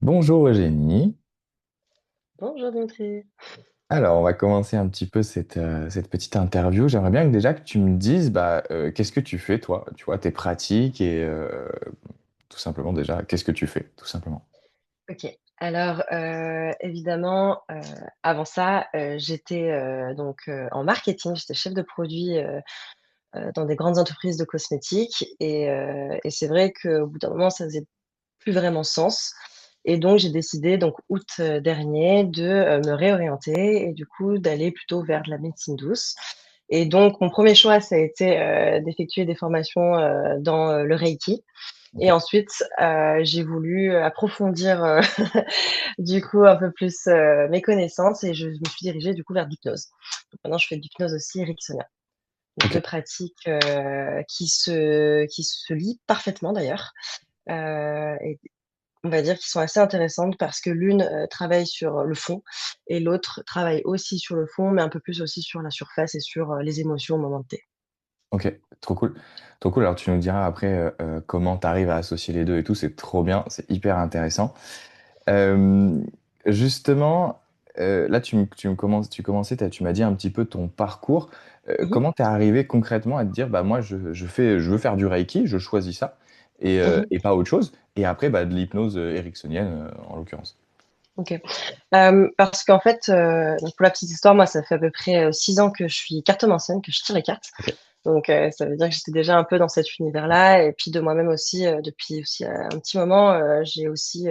Bonjour Eugénie. Bonjour Dimitri. Alors, on va commencer un petit peu cette petite interview. J'aimerais bien que déjà que tu me dises, qu'est-ce que tu fais, toi? Tu vois, tes pratiques et tout simplement déjà, qu'est-ce que tu fais, tout simplement. Ok. Alors évidemment, avant ça, j'étais en marketing. J'étais chef de produit dans des grandes entreprises de cosmétiques et c'est vrai qu'au bout d'un moment, ça faisait plus vraiment sens. Et donc j'ai décidé donc août dernier de me réorienter et du coup d'aller plutôt vers de la médecine douce. Et donc mon premier choix, ça a été d'effectuer des formations dans le Reiki. Ok, Et ensuite, j'ai voulu approfondir du coup un peu plus mes connaissances et je me suis dirigée du coup vers l'hypnose. Donc maintenant, je fais de l'hypnose aussi ericksonienne. Donc ok, deux pratiques qui se lient parfaitement d'ailleurs. Et on va dire qu'ils sont assez intéressantes parce que l'une travaille sur le fond et l'autre travaille aussi sur le fond, mais un peu plus aussi sur la surface et sur les émotions au moment T. ok, trop cool. Trop cool. Alors, tu nous diras après comment tu arrives à associer les deux et tout. C'est trop bien, c'est hyper intéressant. Euh, justement, là, tu commençais, tu m'as dit un petit peu ton parcours. Mhm, Comment t'es arrivé concrètement à te dire, bah moi, je veux faire du Reiki, je choisis ça mhm. et pas autre chose. Et après, bah, de l'hypnose ericksonienne, en l'occurrence. Ok. Parce qu'en fait, donc pour la petite histoire, moi, ça fait à peu près 6 ans que je suis cartomancienne, que je tire les cartes. Ok. Donc, ça veut dire que j'étais déjà un peu dans cet univers-là. Et puis de moi-même aussi, depuis aussi un petit moment, j'ai aussi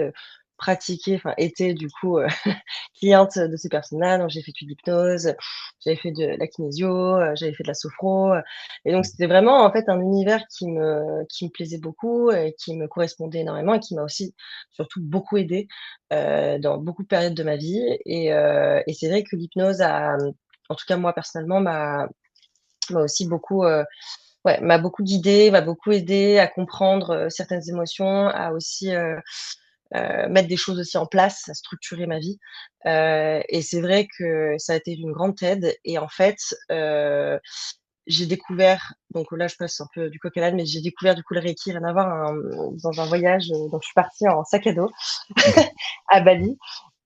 pratiqué, enfin, été du coup cliente de ces personnes-là. Donc, j'ai fait de l'hypnose, j'avais fait de la kinésio, j'avais fait de la sophro. Et donc, c'était vraiment en fait un univers qui me plaisait beaucoup et qui me correspondait énormément et qui m'a aussi surtout beaucoup aidé dans beaucoup de périodes de ma vie. Et c'est vrai que l'hypnose en tout cas moi personnellement, m'a aussi beaucoup, ouais, m'a beaucoup guidée, m'a beaucoup aidé à comprendre certaines émotions, à aussi mettre des choses aussi en place, à structurer ma vie. Et c'est vrai que ça a été d'une grande aide. Et en fait, j'ai découvert, donc là je passe un peu du coq à l'âne, mais j'ai découvert du coup le Reiki, rien à voir, dans un voyage. Donc je suis partie en sac à dos Ok. à Bali.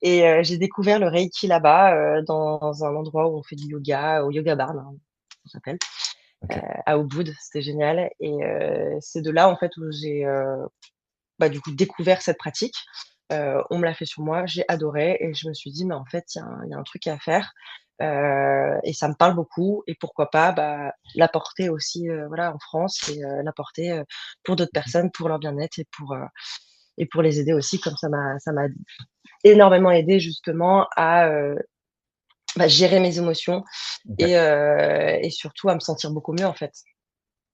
Et j'ai découvert le Reiki là-bas, dans un endroit où on fait du yoga, au Yoga Barn, hein, ça s'appelle, Ok. à Ubud. C'était génial. Et c'est de là en fait où j'ai du coup découvert cette pratique. On me l'a fait sur moi, j'ai adoré et je me suis dit: «Mais en fait, il y a un truc à faire, et ça me parle beaucoup et pourquoi pas, l'apporter aussi, voilà, en France et l'apporter, pour d'autres personnes, pour leur bien-être et pour les aider aussi». Comme ça m'a énormément aidé justement à, gérer mes émotions Ok. et surtout à me sentir beaucoup mieux, en fait,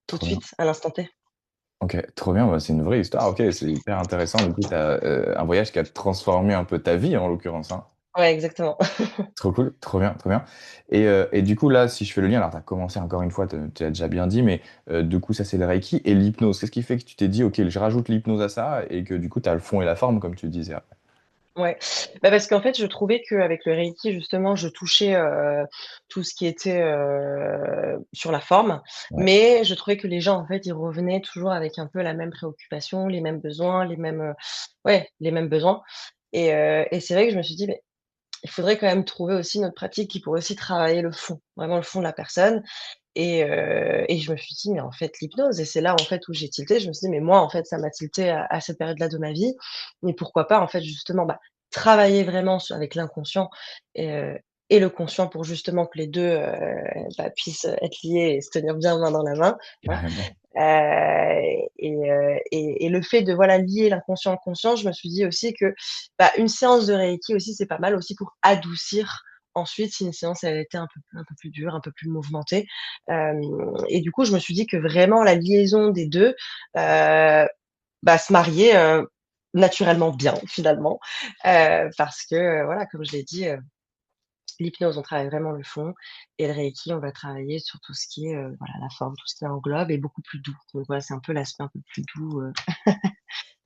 tout de Trop bien. suite, à l'instant T. Ok, trop bien. Bah, c'est une vraie histoire. Ok, c'est hyper intéressant. Du coup, tu as un voyage qui a transformé un peu ta vie, en l'occurrence, hein. Ouais, exactement. Trop cool, trop bien, trop bien. Et du coup, là, si je fais le lien, alors tu as commencé encore une fois, tu as déjà bien dit, mais du coup, ça c'est le Reiki et l'hypnose. Qu'est-ce qui fait que tu t'es dit, ok, je rajoute l'hypnose à ça et que du coup, tu as le fond et la forme, comme tu disais après. Ouais, parce qu'en fait, je trouvais qu'avec le Reiki, justement, je touchais, tout ce qui était, sur la forme, Ouais, mais je trouvais que les gens, en fait, ils revenaient toujours avec un peu la même préoccupation, les mêmes besoins, ouais, les mêmes besoins. Et c'est vrai que je me suis dit: «Mais il faudrait quand même trouver aussi notre pratique qui pourrait aussi travailler le fond, vraiment le fond de la personne». Et je me suis dit: «Mais en fait, l'hypnose». Et c'est là, en fait, où j'ai tilté. Je me suis dit: «Mais moi, en fait, ça m'a tilté à cette période-là de ma vie. Mais pourquoi pas, en fait, justement, travailler vraiment avec l'inconscient et le conscient pour justement que les 2 puissent être liés et se tenir bien main dans la main», tu vois? carrément. Et le fait de, voilà, lier l'inconscient au conscient, je me suis dit aussi que, une séance de Reiki aussi, c'est pas mal aussi pour adoucir ensuite si une séance, elle était un peu plus dure, un peu plus mouvementée. Hem Et du coup, je me suis dit que vraiment la liaison des 2 se mariait, naturellement bien finalement. Parce que, voilà, comme je l'ai dit, l'hypnose, on travaille vraiment le fond et le Reiki, on va travailler sur tout ce qui est, voilà, la forme, tout ce qui englobe et beaucoup plus doux. Donc voilà, c'est un peu l'aspect un peu plus doux,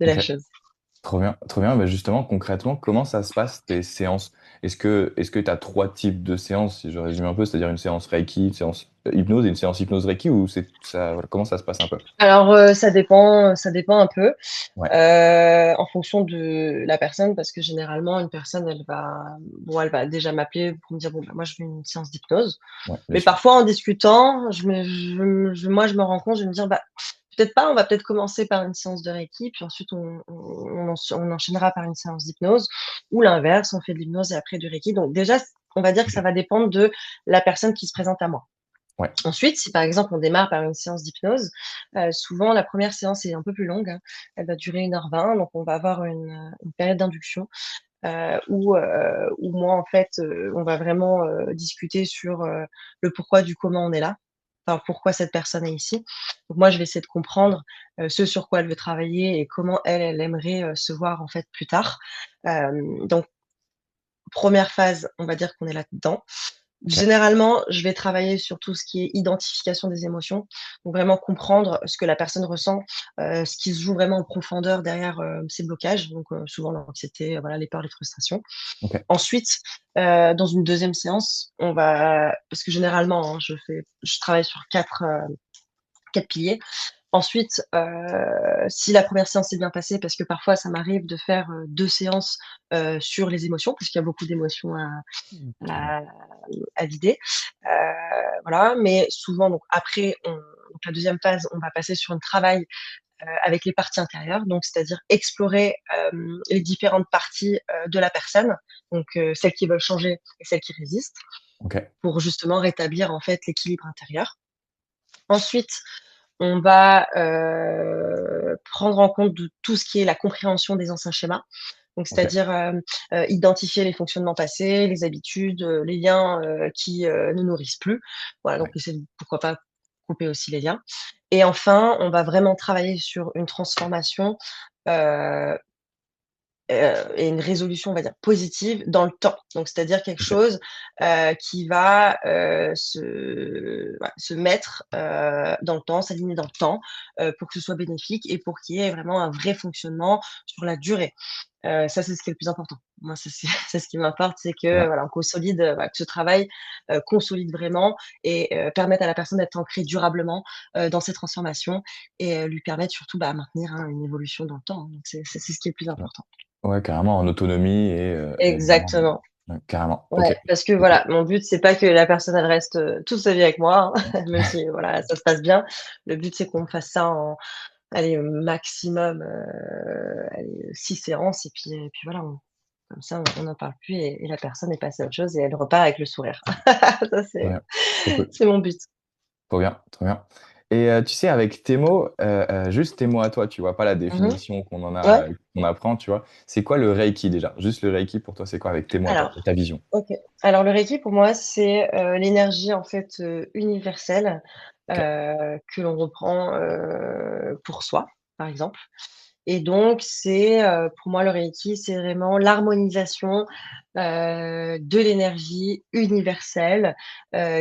de la Ok, chose. trop bien, trop bien. Bah, justement, concrètement, comment ça se passe tes séances? Est-ce que tu as trois types de séances, si je résume un peu, c'est-à-dire une séance Reiki, une séance hypnose et une séance hypnose Reiki ou c'est ça, voilà, comment ça se passe un peu? Alors, ça dépend un peu, Ouais, en fonction de la personne parce que généralement une personne elle va déjà m'appeler pour me dire: «Bon, bah, moi je veux une séance d'hypnose». ouais, bien Mais sûr. parfois en discutant, je me rends compte, je vais me dire: «Bah, peut-être pas, on va peut-être commencer par une séance de Reiki, puis ensuite on enchaînera par une séance d'hypnose ou l'inverse, on fait de l'hypnose et après du Reiki». Donc déjà, on va dire que ça OK. va dépendre de la personne qui se présente à moi. Ouais, Ensuite, si par exemple on démarre par une séance d'hypnose, souvent la première séance est un peu plus longue, hein. Elle va durer 1h20, donc on va avoir une période d'induction, où moi en fait, on va vraiment, discuter sur, le pourquoi du comment on est là. Enfin, pourquoi cette personne est ici. Donc moi je vais essayer de comprendre, ce sur quoi elle veut travailler et comment elle aimerait, se voir en fait plus tard. Donc première phase, on va dire qu'on est là-dedans. OK. Généralement, je vais travailler sur tout ce qui est identification des émotions, donc vraiment comprendre ce que la personne ressent, ce qui se joue vraiment en profondeur derrière, ces blocages, donc souvent l'anxiété, voilà, les peurs, les frustrations. OK. Ensuite, dans une deuxième séance, on va parce que généralement, hein, je travaille sur 4 piliers. Ensuite, si la première séance s'est bien passée, parce que parfois ça m'arrive de faire, 2 séances, sur les émotions, parce qu'il y a beaucoup d'émotions Carrément. à à vider. Voilà, mais souvent donc après donc la deuxième phase, on va passer sur un travail, avec les parties intérieures, donc c'est-à-dire explorer, les différentes parties, de la personne, donc celles qui veulent changer et celles qui résistent, OK. pour justement rétablir en fait l'équilibre intérieur. Ensuite, on va, prendre en compte de tout ce qui est la compréhension des anciens schémas. Donc OK. c'est-à-dire, identifier les fonctionnements passés, les habitudes, les liens, qui, ne nourrissent plus. Voilà, donc Ouais. essayer de pourquoi pas couper aussi les liens et enfin, on va vraiment travailler sur une transformation, heu et une résolution, on va dire, positive dans le temps. Donc c'est-à-dire quelque OK. chose, qui va, se mettre, dans le temps, s'aligner dans le temps, pour que ce soit bénéfique et pour qu'il y ait vraiment un vrai fonctionnement sur la durée. Ça, c'est ce qui est le plus important. Moi, ça c'est c'est ce qui m'importe, c'est Très que bien. voilà, on consolide, voilà, que ce travail, consolide vraiment et permette à la personne d'être ancrée durablement, dans ses transformations et lui permette surtout, bah, maintenir, hein, une évolution dans le temps, hein. Donc c'est ce qui est le plus Très bien. important. Ouais, carrément en autonomie et vraiment Exactement. ouais, carrément. Ouais, OK. parce que OK. voilà, mon but, c'est pas que la personne, elle reste, toute sa vie avec moi, hein, même si voilà, ça se passe bien. Le but, c'est qu'on fasse ça en allez, maximum, allez, 6 séances et puis voilà, comme ça, on n'en parle plus et la personne est passée à autre chose et elle repart avec le sourire. Ça, Trop bien. c'est Trop cool. c'est mon but. Trop bien, trop bien et tu sais avec tes mots, juste tes mots à toi, tu vois? Pas la Mmh. définition qu'on en Ouais, a, qu'on apprend, tu vois? C'est quoi le reiki déjà? Juste le reiki pour toi, c'est quoi avec tes mots à toi et alors ta vision? OK. Alors le reiki pour moi, c'est, l'énergie en fait, universelle, OK, que l'on reprend, pour soi, par exemple. Et donc c'est, pour moi le reiki, c'est vraiment l'harmonisation, de l'énergie universelle,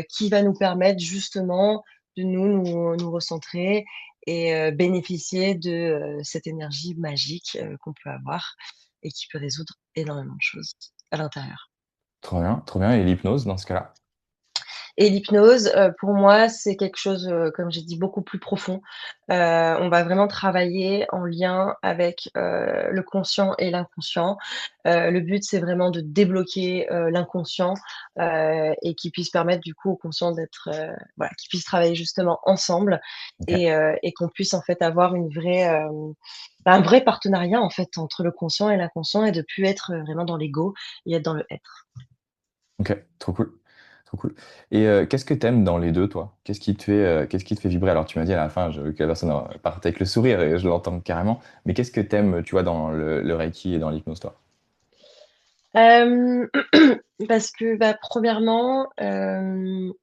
qui va nous permettre justement de nous recentrer et bénéficier de, cette énergie magique, qu'on peut avoir et qui peut résoudre énormément de choses à l'intérieur. trop bien et l'hypnose dans ce cas-là? Et l'hypnose, pour moi, c'est quelque chose, comme j'ai dit, beaucoup plus profond. On va vraiment travailler en lien avec, le conscient et l'inconscient. Le but, c'est vraiment de débloquer, l'inconscient, et qui puisse permettre du coup au conscient d'être, voilà, qu'ils puissent travailler justement ensemble OK, et qu'on puisse en fait avoir une vraie, un vrai partenariat en fait entre le conscient et l'inconscient et de plus être, vraiment dans l'ego et être dans le être. OK, trop cool, trop cool et qu'est-ce que tu aimes dans les 2 toi? Qu'est-ce qui te fait vibrer? Alors tu m'as dit à la fin je que la personne, partait avec le sourire et je l'entends carrément, mais qu'est-ce que tu aimes, tu vois, dans le reiki et dans l'hypnose, toi? Hem, parce que, bah, premièrement, 1re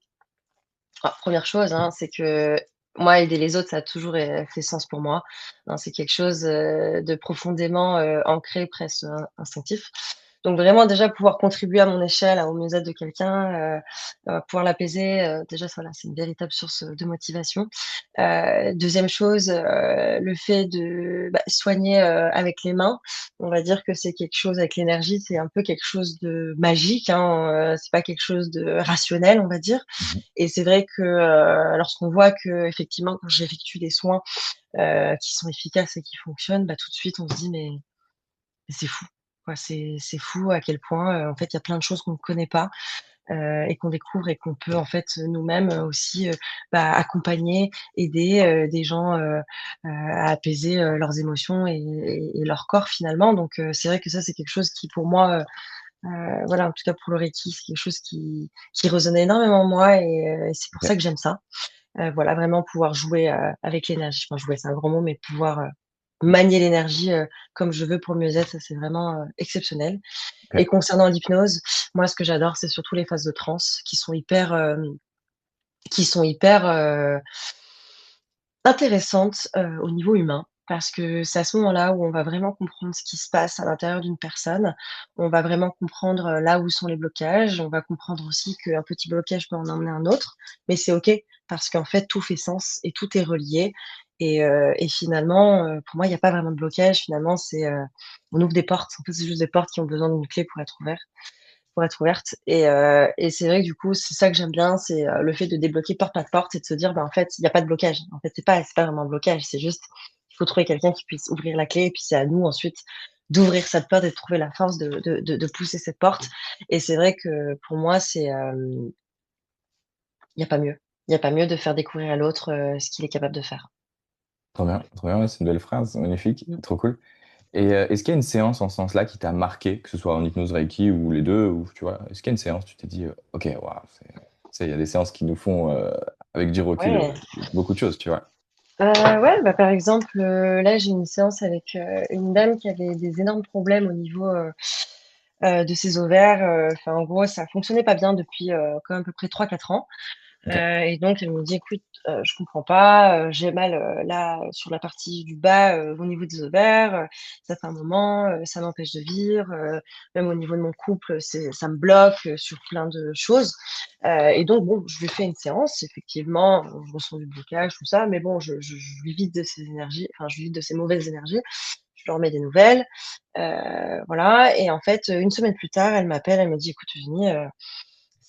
chose, hein, c'est que moi, aider les autres, ça a toujours, fait sens pour moi. Hein, c'est quelque chose, de profondément, ancré, presque instinctif. Donc vraiment déjà pouvoir contribuer à mon échelle, au mieux-être de quelqu'un, pouvoir l'apaiser, déjà ça, voilà, c'est une véritable source, de motivation. 2e chose, le fait soigner avec les mains. On va dire que c'est quelque chose avec l'énergie, c'est un peu quelque chose de magique, hein, c'est pas quelque chose de rationnel, on va dire. Mmh. Et c'est vrai que lorsqu'on voit que effectivement quand j'effectue des soins qui sont efficaces et qui fonctionnent, bah, tout de suite on se dit: mais c'est fou, quoi, c'est fou à quel point, en fait, il y a plein de choses qu'on ne connaît pas, et qu'on découvre et qu'on peut en fait nous-mêmes aussi, accompagner, aider, des gens, à apaiser, leurs émotions et leur corps finalement. Donc c'est vrai que ça, c'est quelque chose qui pour moi, voilà, en tout cas pour le Reiki, c'est quelque chose qui résonne énormément en moi et c'est pour OK. ça que j'aime ça. Voilà, vraiment pouvoir jouer, avec l'énergie. Enfin jouer, c'est un grand mot, mais pouvoir, manier l'énergie, comme je veux pour le mieux-être, ça c'est vraiment, exceptionnel. Et OK. concernant l'hypnose, moi ce que j'adore, c'est surtout les phases de transe qui sont hyper, intéressantes, au niveau humain. Parce que c'est à ce moment-là où on va vraiment comprendre ce qui se passe à l'intérieur d'une personne. On va vraiment comprendre, là où sont les blocages. On va comprendre aussi qu'un petit blocage peut en emmener un autre, mais c'est OK parce qu'en fait tout fait sens et tout est relié et finalement, pour moi, il y a pas vraiment de blocage. Finalement, on ouvre des portes. En fait, c'est juste des portes qui ont besoin d'une clé pour être ouverte et c'est vrai que du coup, c'est ça que j'aime bien, c'est, le fait de débloquer porte par porte et de se dire: «Bah, en fait, il y a pas de blocage». En fait, c'est pas vraiment un blocage, c'est juste, il faut trouver quelqu'un qui puisse ouvrir la clé et puis c'est à nous ensuite d'ouvrir cette porte et de trouver la force de pousser cette porte et c'est vrai que pour moi, il y a pas mieux. Il y a pas mieux de faire découvrir à l'autre, ce qu'il est capable de faire. Trop bien, ouais, c'est une belle phrase, magnifique, Mmh. trop cool. Et est-ce qu'il y a une séance en ce sens-là qui t'a marqué, que ce soit en hypnose Reiki ou les 2 ou tu vois? Est-ce qu'il y a une séance, tu t'es dit, «OK, waouh, c'est» tu sais, il y a des séances qui nous font, avec du recul, Ouais. beaucoup de choses, tu vois? Ouais, par exemple, là, j'ai une séance avec, une dame qui avait des énormes problèmes au niveau, de ses ovaires, enfin, en gros, ça fonctionnait pas bien depuis, quand même à peu près 3 4 ans. OK. Et donc elle me dit: «Écoute, je comprends pas, j'ai mal, là, sur la partie du bas, au niveau des ovaires, ça fait un moment, ça m'empêche de vivre, même au niveau de mon couple, ça me bloque, sur plein de choses». Et donc bon, je lui fais une séance, effectivement, je ressens du blocage, tout ça, mais bon, je lui vide de ses énergies, enfin, je lui vide de ses mauvaises énergies, je lui remets des nouvelles, voilà et en fait, 1 semaine plus tard, elle m'appelle, elle me dit: «Écoute Eugénie,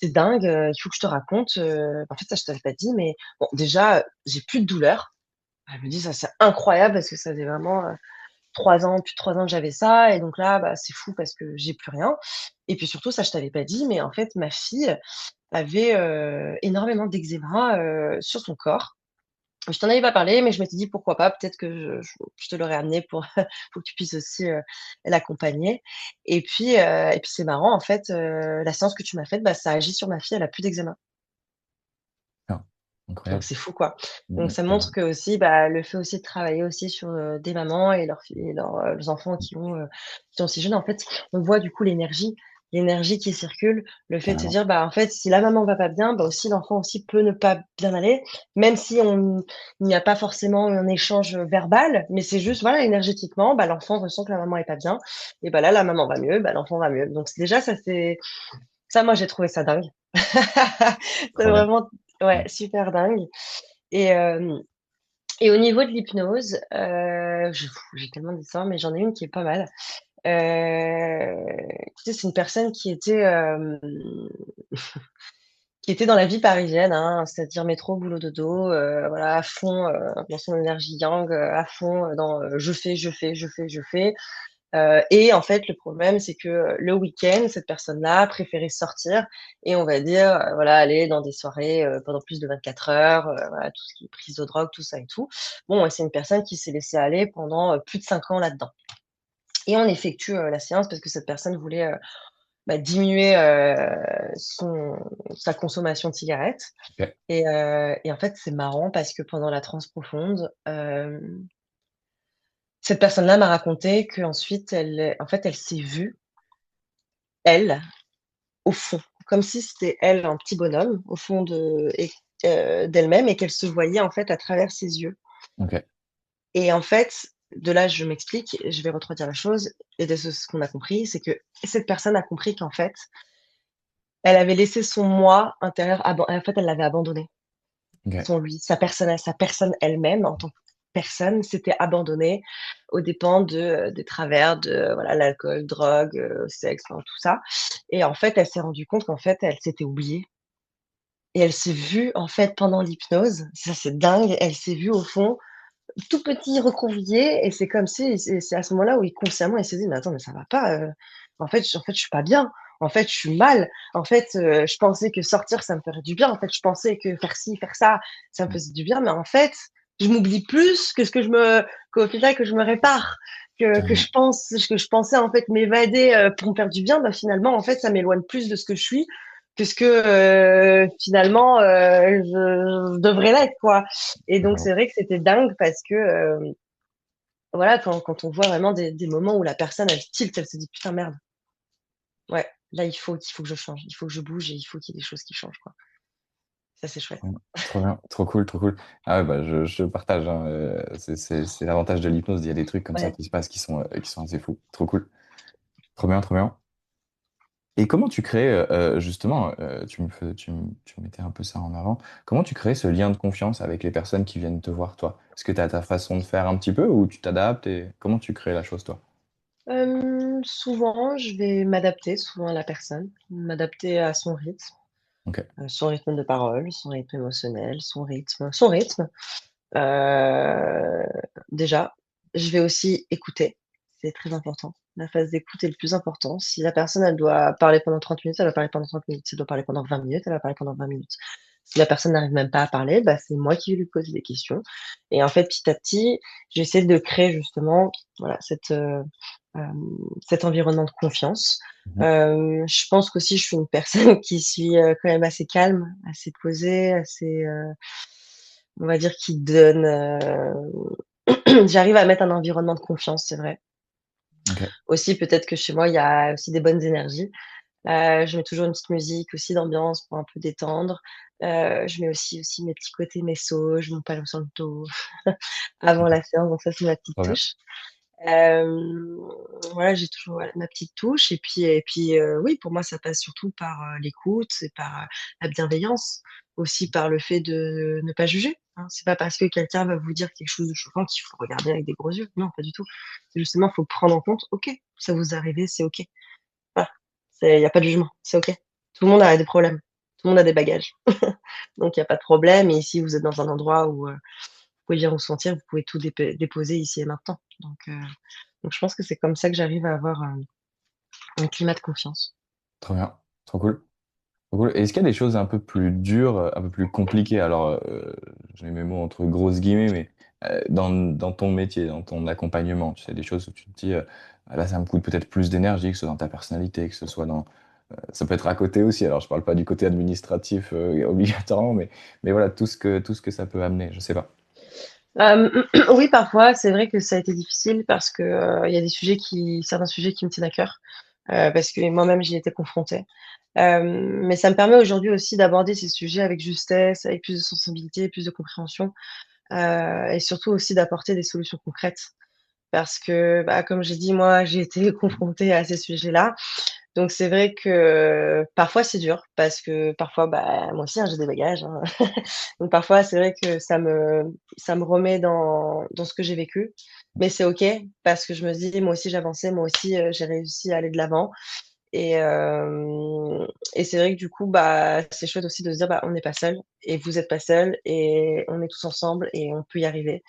c'est dingue, il faut que je te raconte, en fait, ça je t'avais pas dit, mais bon, déjà, j'ai plus de douleur. Elle me dit: «Ça, c'est incroyable» parce que ça faisait vraiment, 3 ans, plus de 3 ans que j'avais ça et donc là, bah, c'est fou parce que j'ai plus rien et puis surtout, ça je t'avais pas dit, mais en fait, ma fille avait, énormément d'eczéma, sur son corps. Je t'en avais pas parlé, mais je m'étais dit: «Pourquoi pas? Peut-être que je te l'aurais amené pour pour que tu puisses aussi, l'accompagner» et puis c'est marrant en fait, la séance que tu m'as faite, bah, ça agit sur ma fille, elle a plus d'eczéma. Ah, Donc incroyable. c'est fou, quoi. Mmh Donc mh, ça montre carrément. que aussi, bah, le fait aussi de travailler aussi sur, des mamans et leurs filles et leurs enfants qui sont si jeunes, en fait, on voit du coup l'énergie qui circule, le fait de se Carrément. dire: «Bah, en fait, si la maman va pas bien, bah, aussi l'enfant aussi peut ne pas bien aller», même si il n'y a pas forcément un échange, verbal, mais c'est juste, voilà, énergétiquement, bah, l'enfant ressent que la maman est pas bien et bah, là, la maman va mieux, bah, l'enfant va mieux. Donc déjà ça, moi, j'ai trouvé ça dingue. C'est Trop bien. vraiment ouais, Mmh. super dingue et hem et au niveau de l'hypnose, j'ai tellement d'histoires, mais j'en ai une qui est pas mal. Écoutez, c'est une personne qui était dans la vie parisienne, hein, c'est-à-dire métro, boulot, dodo, voilà, à fond, dans son énergie yang, à fond, dans, je fais, je fais, je fais, je fais. Et en fait, le problème, c'est que, le week-end, cette personne-là préférait sortir et on va dire, voilà, aller dans des soirées, pendant plus de 24 heures, voilà, tout ce qui est prise de drogue, tout ça et tout. Bon, c'est une personne qui s'est laissée aller pendant, plus de 5 ans là-dedans et on effectue, la séance parce que cette personne voulait, diminuer, son sa consommation de cigarettes OK. et en fait, c'est marrant parce que pendant la transe profonde, cette personne-là m'a raconté qu'ensuite en fait, elle s'est vue, elle, au fond, comme si c'était elle, un petit bonhomme au fond d'elle-même et qu'elle se voyait en fait à travers ses yeux OK. et en fait, de là, je m'explique, je vais refroidir la chose et de ce qu'on a compris, c'est que cette personne a compris qu'en fait, elle avait laissé son moi intérieur en fait, elle l'avait abandonné, OK. son lui, sa personne elle-même en tant personne s'était abandonnée aux dépens des travers de voilà, l'alcool, drogue, sexe, enfin tout ça et en fait, elle s'est rendue compte qu'en fait, elle s'était oubliée et elle s'est vue, en fait, pendant l'hypnose, ça c'est dingue, elle s'est vue au fond, tout petit, recroquevillé et c'est comme si c'est à ce moment-là où consciemment, elle s'est dit: «Mais attends, mais ça va pas, en fait, je suis pas bien. En fait, je suis mal. En fait, je pensais que sortir, ça me ferait du bien. En fait, je pensais que faire ci, faire ça, ça me Mmh. faisait du bien, mais en fait, je m'oublie plus que ce que je me qu'au final que je me répare, Carrément. que je pensais, en fait, m'évader, pour me faire du bien, bah, finalement, en fait, ça m'éloigne plus de ce que je suis que ce que, finalement, je devrais l'être, quoi et donc Totalement. c'est vrai que c'était dingue parce que, voilà, quand on voit vraiment des moments où la personne, elle tilt, elle se dit: «Putain, merde, ouais, là, il faut que je change, il faut que je bouge et il faut qu'il y ait des choses qui changent, quoi». Ça, c'est chouette. Mmh. Trop bien, trop cool, trop cool. Ah ouais, bah, je partage, hein, c'est l'avantage de l'hypnose. Il y a des trucs comme ça Ouais. qui se passent qui sont assez fous. Trop cool. Trop bien, trop bien. Et comment tu crées, justement, tu mettais un peu ça en avant. Comment tu crées ce lien de confiance avec les personnes qui viennent te voir, toi? Est-ce que tu as ta façon de faire un petit peu ou tu t'adaptes et comment tu crées la chose, toi? Souvent, je vais m'adapter souvent à la personne, m'adapter à OK. son rythme de parole, son rythme émotionnel, son rythme. Heu, déjà, je vais aussi écouter, c'est très important. La phase d'écoute est le plus important. Si la personne, elle doit parler pendant 30 minutes, elle va parler pendant 30 minutes. Si elle doit parler pendant 20 minutes, elle va parler pendant 20 minutes. Si la personne n'arrive même pas à parler, bah, c'est moi qui vais lui poser des questions et en fait, petit à petit, j'essaie de créer justement, voilà, cet environnement de confiance. Mmh. Je pense qu'aussi je suis une personne qui suis, quand même assez calme, assez posée, assez, on va dire qui donne, j'arrive à mettre un environnement de confiance, c'est vrai. OK. Aussi peut-être que chez moi, il y a aussi des bonnes énergies. Je mets toujours une petite musique aussi d'ambiance pour un peu détendre. Je mets aussi mes petits côtés méso, mon palo santo avant OK. la séance, donc ça c'est ma petite Trop bien. touche. Hem, voilà, j'ai toujours, voilà, ma petite touche et puis, oui, pour moi, ça passe surtout par, l'écoute et par, la bienveillance, aussi par le fait de ne pas juger, hein. C'est pas parce que quelqu'un va vous dire quelque chose de choquant qu'il faut regarder avec des gros yeux. Non, pas du tout. C'est justement, faut prendre en compte: «OK, ça vous est arrivé, c'est OK». Voilà, il y a pas de jugement, c'est OK. Tout le monde a des problèmes, tout le monde a des bagages. Donc il y a pas de problème et ici, vous êtes dans un endroit où, vous pouvez bien vous sentir, vous pouvez tout déposer ici et maintenant. Donc je pense que c'est comme ça que j'arrive à avoir, un climat de confiance. Trop bien. Trop cool. Trop cool. Et est-ce qu'il y a des choses un peu plus dures, un peu plus compliquées? Alors, je mets mes mots entre grosses guillemets, mais, dans ton métier, dans ton accompagnement, tu sais, des choses où tu te dis, «Ah là, ça me coûte peut-être plus d'énergie», que ce soit dans ta personnalité, que ce soit dans, ça peut être à côté aussi. Alors je parle pas du côté administratif, obligatoirement, mais voilà, tout ce que ça peut amener, je sais pas. Oui, parfois, c'est vrai que ça a été difficile parce que, il y a certains sujets qui me tiennent à cœur, parce que moi-même j'y ai été confrontée. Mais ça me permet aujourd'hui aussi d'aborder ces sujets avec justesse, avec plus de sensibilité, plus de compréhension, et surtout aussi d'apporter des solutions concrètes. Parce que, bah, comme j'ai dit, moi, j'ai été confrontée à ces sujets-là. Donc c'est vrai que parfois c'est dur parce que parfois, bah, moi aussi, hein, j'ai des bagages, hein. Donc parfois c'est vrai que ça me remet dans ce que j'ai vécu. Mais c'est OK parce que je me dis: «Moi aussi j'avançais, moi aussi, j'ai réussi à aller de l'avant» et et c'est vrai que du coup, bah, c'est chouette aussi de se dire: «Bah, on n'est pas seul et vous êtes pas seul et on est tous ensemble et on peut y arriver».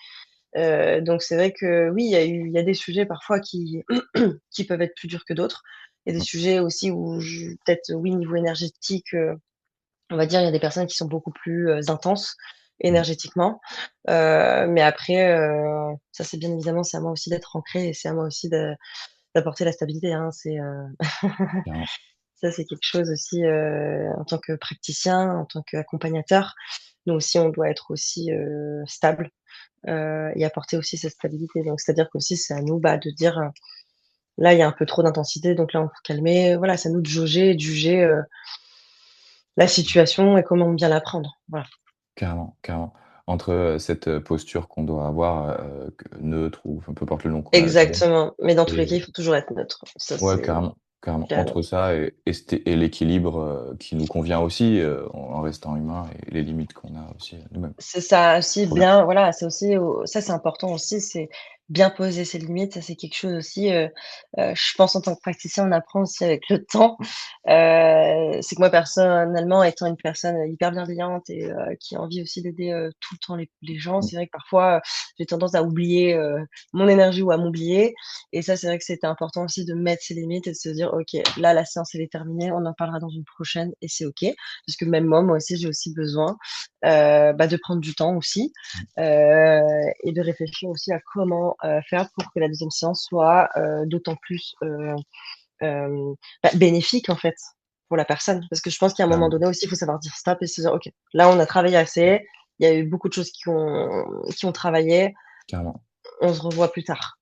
Donc c'est vrai que oui, il y a des sujets parfois qui qui peuvent être plus durs que d'autres. Il y a des Mmh. sujets aussi où peut-être oui, niveau énergétique, on va dire, il y a des personnes qui sont beaucoup plus, intenses Mmh. énergétiquement. Mais après, ça c'est bien évidemment, c'est à moi aussi d'être ancrée et c'est à moi aussi d'apporter la stabilité, hein. Clairement. Ça c'est quelque chose aussi, en tant que praticien, en tant qu'accompagnateur, nous aussi on doit être aussi, stable, et apporter aussi cette stabilité. Donc c'est-à-dire qu'aussi c'est à nous, bah, de dire, là il y a un peu trop d'intensité, donc là on faut calmer. Voilà, c'est à nous de jauger et de juger, la situation et comment bien la prendre. Voilà. Carrément, carrément. Entre, cette, posture qu'on doit avoir, neutre ou enfin, peu importe le nom qu'on a donné Exactement, mais dans tous les cas, et il faut toujours être neutre. Ça ouais, c'est carrément. Carrément. Clairement. Entre ça et l'équilibre qui nous convient aussi en restant humain et les limites qu'on a aussi nous-mêmes. C'est ça aussi Trop bien. bien voilà, c'est aussi ça c'est important aussi, c'est bien poser ses limites. Ça c'est quelque chose aussi, je pense en tant que praticien, on apprend aussi avec le temps. C'est que moi personnellement étant une personne hyper bienveillante et qui a envie aussi d'aider, tout le temps les gens, c'est vrai que parfois, j'ai tendance à oublier, mon énergie ou à m'oublier et ça c'est vrai que c'était important aussi de mettre ses limites et de se dire: «OK, là la séance elle est terminée, on en parlera dans une prochaine et c'est OK». Parce que même moi aussi j'ai aussi besoin de prendre du temps aussi, et de réfléchir aussi à comment, faire pour que la deuxième séance soit, d'autant plus, bénéfique en fait, pour la personne. Parce que je pense qu'à un moment Carrément. donné aussi, il faut savoir dire stop et se dire: «OK, là on a travaillé assez, il y a eu beaucoup de choses qui ont travaillé, Carrément. on se revoit plus tard».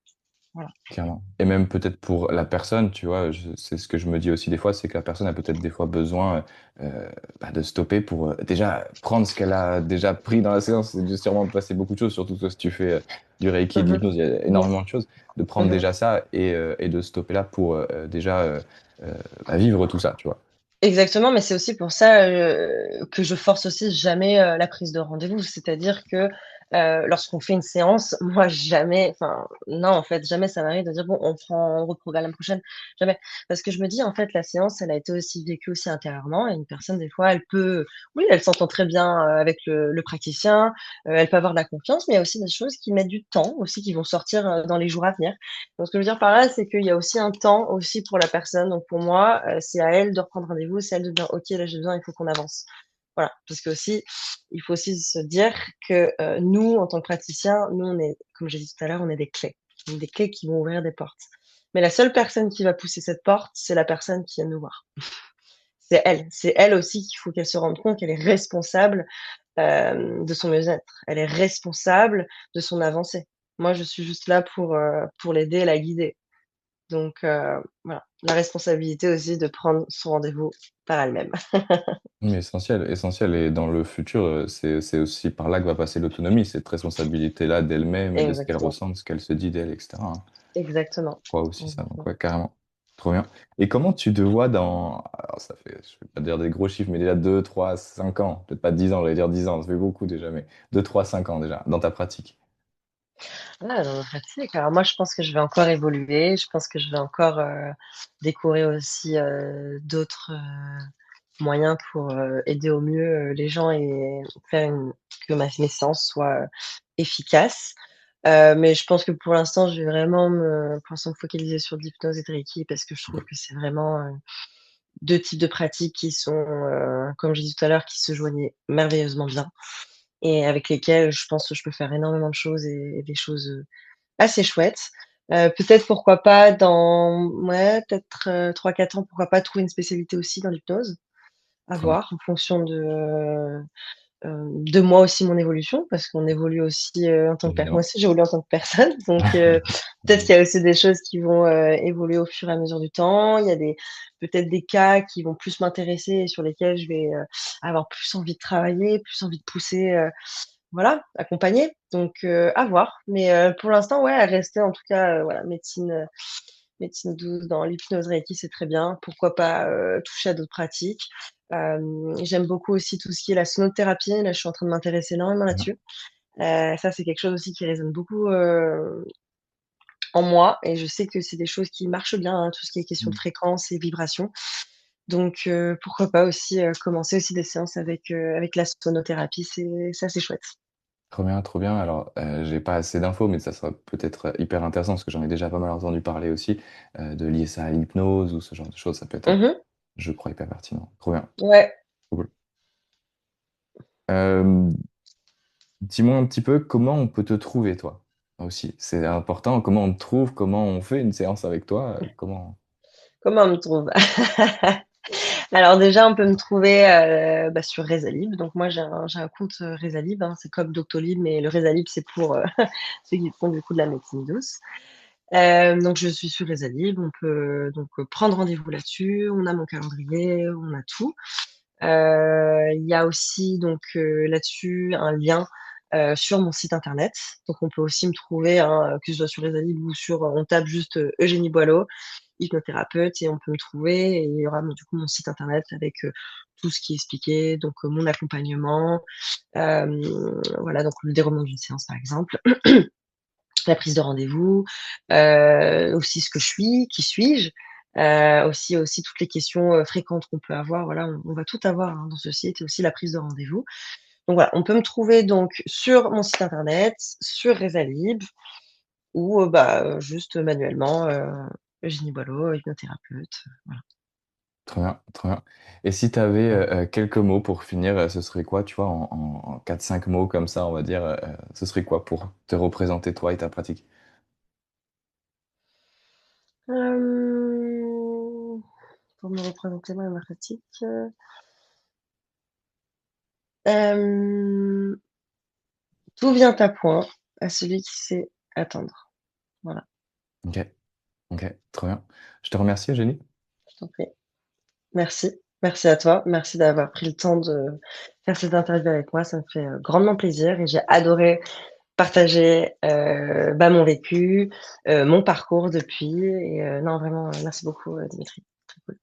Voilà. Clairement. Et même peut-être pour la personne, tu vois, c'est ce que je me dis aussi des fois, c'est que la personne a peut-être des fois besoin de stopper pour déjà prendre ce qu'elle a déjà pris dans la séance. C'est sûrement passer beaucoup de choses, surtout toi, si tu fais du Reiki, de Mmh mh. l'hypnose, il y a Yes. énormément de choses. De prendre Mmh. déjà ça et de stopper là pour déjà vivre tout ça, tu vois. Exactement, mais c'est aussi pour ça, que je force aussi jamais, la prise de rendez-vous. C'est-à-dire que, lorsqu'on fait une séance, moi jamais enfin non, en fait, jamais ça m'arrive de dire: «Bon, on reprogramme la prochaine», jamais. Parce que je me dis: «En fait, la séance, elle a été aussi vécue aussi intérieurement» et une personne, des fois, elle peut oui, elle s'entend très bien, avec le praticien, elle peut avoir de la confiance, mais il y a aussi des choses qui mettent du temps aussi, qui vont sortir, dans les jours à venir. Donc ce que je veux dire par là, c'est qu'il y a aussi un temps aussi pour la personne. Donc pour moi, c'est à elle de reprendre rendez-vous, c'est à elle de dire: «OK, là j'ai besoin, il faut qu'on avance». Voilà, parce qu'aussi, il faut aussi se dire que, nous, en tant que praticiens, nous on est, comme j'ai dit tout à l'heure, on est des clés. On est des clés qui vont ouvrir des portes. Mais la seule personne qui va pousser cette porte, c'est la personne qui vient nous voir. C'est elle. C'est elle aussi qu'il faut qu'elle se rende compte qu'elle est responsable, de son mieux-être. Elle est responsable de son avancée. Moi, je suis juste là pour l'aider et la guider. Donc voilà, la responsabilité aussi de prendre son rendez-vous par elle-même. Mais essentiel, essentiel. Et dans le futur, c'est aussi par là que va passer l'autonomie, cette responsabilité-là d'elle-même et de ce qu'elle Exactement, ressent, de ce qu'elle se dit d'elle, etc., hein. exactement, Je crois aussi ça, donc exactement. ouais, carrément. Trop bien. Et comment tu te vois dans, alors ça fait, je vais pas dire des gros chiffres, mais déjà 2 3 5 ans, peut-être pas 10 ans, j'allais dire 10 ans, ça fait beaucoup déjà, mais 2 3 5 ans déjà, dans ta pratique. Ah, dans ma pratique, alors moi je pense que je vais encore évoluer, je pense que je vais encore, découvrir aussi, d'autres, moyens pour, aider au mieux, les gens et faire que mes séances soient, efficaces. Mais je pense que pour l'instant, je vais vraiment pour l'instant me focaliser sur l'hypnose et le reiki parce que je trouve OK. que c'est vraiment, 2 types de pratiques qui sont, comme j'ai dit tout à l'heure, qui se joignaient merveilleusement bien et avec lesquelles je pense que je peux faire énormément de choses et des choses, assez chouettes. Peut-être pourquoi pas dans ouais, peut-être, 3-4 ans, pourquoi pas trouver une spécialité aussi dans l'hypnose? À Trop bien, voir en fonction de moi aussi, mon évolution, parce qu'on évolue aussi, en tant que per moi évidemment. aussi j'évolue en tant que personne, donc peut-être qu'il y a aussi des choses qui vont, évoluer au fur et à mesure du temps. Il y a peut-être des cas qui vont plus m'intéresser et sur lesquels je vais, avoir plus envie de travailler, plus envie de pousser, voilà, accompagner, donc à voir. Mais pour l'instant, ouais, rester en tout cas, voilà, médecine douce dans l'hypnose reiki, c'est très bien. Pourquoi pas, toucher à d'autres pratiques. J'aime beaucoup aussi tout ce qui est la sonothérapie. Là, je suis en train de m'intéresser énormément Trop bien. là-dessus. Ça, c'est quelque chose aussi qui résonne beaucoup, en moi et je sais que c'est des choses qui marchent bien, hein, tout ce qui est question de Mmh. fréquence et vibration. Donc pourquoi pas aussi, commencer aussi des séances avec la sonothérapie, c'est assez chouette. Trop bien, trop bien. Alors, j'ai pas assez d'infos, mais ça sera peut-être hyper intéressant parce que j'en ai déjà pas mal entendu parler aussi, de lier ça à l'hypnose ou ce genre de choses. Ça peut être, Mmh. je crois, hyper pertinent. Trop bien, Ouais. trop cool. Hem, Dis-moi un petit peu comment on peut te trouver toi? Aussi, c'est important, comment on te trouve? Comment on fait une séance avec toi? Comment? Comment on me trouve? Alors déjà, on peut me trouver, sur Rezalib. Donc moi, j'ai un compte, Rezalib, hein. C'est comme Doctolib, mais le Rezalib, c'est pour, ceux qui font du coup de la médecine douce. Donc je suis sur Rezalib. On peut donc, prendre rendez-vous là-dessus. On a mon calendrier, on a tout. Il y a aussi donc, là-dessus un lien, sur mon site internet. Donc on peut aussi me trouver, hein, que ce soit sur Rezalib ou sur, on tape juste, Eugénie Boileau hypnothérapeute et on peut me trouver et il y aura du coup mon site internet avec, tout ce qui est expliqué, donc mon accompagnement, hem, voilà, donc le déroulement d'une séance par exemple, la prise de rendez-vous, aussi ce que je suis, qui suis-je, aussi toutes les questions, fréquentes qu'on peut avoir, voilà, on va tout avoir, hein, dans ce site et aussi la prise de rendez-vous. Donc voilà, on peut me trouver donc sur mon site internet, sur Rezalib ou, juste manuellement, Eugénie Boileau, hypnothérapeute, voilà. Trop bien, trop bien. Et si tu avais quelques mots pour finir, ce serait quoi, tu vois, en 4-5 mots comme ça, on va dire, ce serait quoi pour te représenter toi et ta pratique? Pour me représenter moi et ma pratique, hem, tout vient à point à celui qui sait attendre. Voilà, OK, OK, trop bien. Je te remercie, Eugénie. je t'en prie. Merci. Merci à toi. Merci d'avoir pris le temps de faire cette interview avec moi. Ça me fait, grandement plaisir et j'ai adoré partager, mon vécu, mon parcours depuis et non vraiment, merci beaucoup, Dimitri. Très cool.